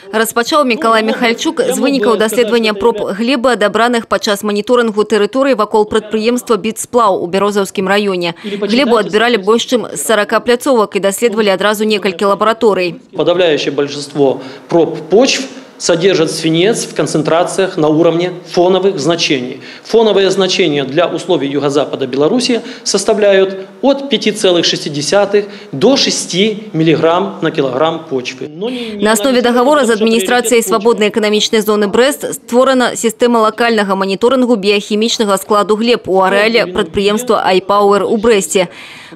Распачаў Миколай Михальчук з вынікаў даследавання проб глебы, адабраных падчас маніторынгу тэрыторыі вакол прадпрыемства «Бітсплаў» у Бярозаўскім раёне. Глебу адбіралі больш чым з 40 пляцовак і даследавалі адразу некалькі лабараторый. Подавляющее большинство проб почв содержат свинец в концентрациях на уровне фоновых значений. Фоновые значения для условий юго-запада Беларуси составляют от 5,6 до 6 мг на килограмм почвы. На основе договора з адміністрацыяй свабоднай эканамічнай зоны Брест створана система локального мониторингу биохимичного складу глеб у арэале прадпрыемства iPower у Бресте.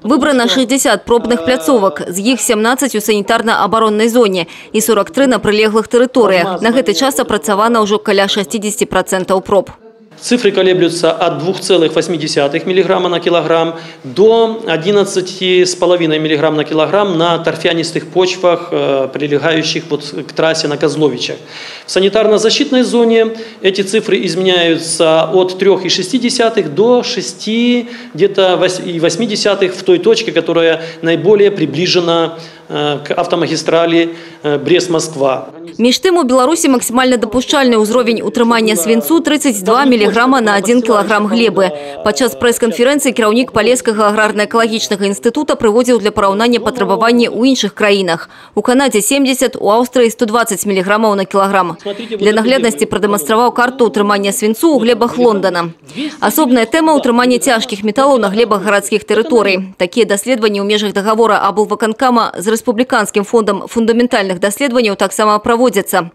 Выбрано 60 пробных пляцовак, з іх 17 у санітарна-абароннай зоне і 43 на прылеглых тэрыторыях. На гэты час апрацавана ўжо каля 60% проб. Цифры колеблются от 2,8 мг на килограмм до 11,5 мг на килограмм на торфянистых почвах, прилегающих к трассе на Козловичах. В санитарно-защитной зоне эти цифры изменяются от 3,6 до 6,8 в той точке, которая наиболее приближена к автомагистрали Брест-Москва. Між тым, у Беларусі максімальна дапушчальны ўзровень утрымання свінцу 32 мг на 1 кг глебы. Падчас прэс-канферэнцыі кіраўнік Палескага аграрна-экалагічнага інстытута прыводзіў для параўнання патрабаванні ў іншых краінах. У Канадзе 70, у Аўстрыі 120 мг на кілаграм. Для нагляднасці прадэманстраваў карту утрымання свінцу ў глебах Лондона. Асобная тэма – утрымання цяжкіх металаў на глебах гарадскіх тэрыторый. Такія даследаванні ў межах дагавора аблвыканкама з Рэспубліканскім фондам фундаментальных даследаванняў таксама праводзяцца.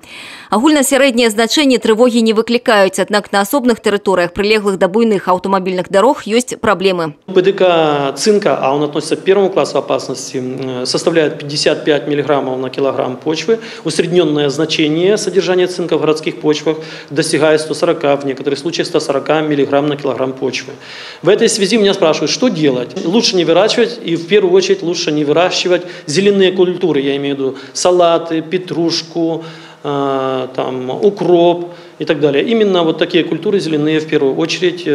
Агульнасярэднія значэнні трывогі не выклікаюць, аднак на асобных тэрыторыях, прилеглых до буйных автомобильных дорог, есть проблемы. ПДК цинка, а он относится к первому классу опасности, составляет 55 мг на килограмм почвы. Усредненное значение содержания цинка в городских почвах достигает 140, в некоторых случаях 140 мг на килограмм почвы. В этой связи меня спрашивают, что делать? Лучше не выращивать, и в первую очередь лучше не выращивать зеленые культуры, я имею в виду салаты, петрушку, укроп и так далее. Именно вот такие культуры зеленые в первую очередь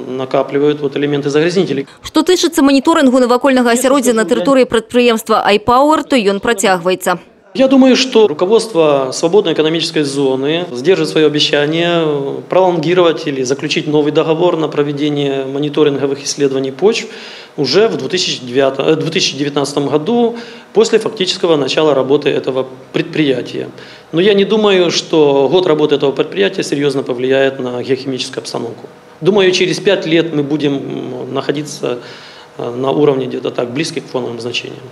накапливают элементы загрязнителей. Что тычыцца мониторингу навакольнага асяроддзя на тэрыторыі прадпрыемства iPower, то ён працягваецца. Я думаю, что руководство свободной экономической зоны сдержит свое обещание пролонгировать или заключить новый договор на проведение мониторинговых исследований почв уже в 2019 году после фактического начала работы этого предприятия. Но я не думаю, что год работы этого предприятия серьезно повлияет на геохимическую обстановку. Думаю, через 5 лет мы будем находиться на уровне где-то так близких к фоновым значениям.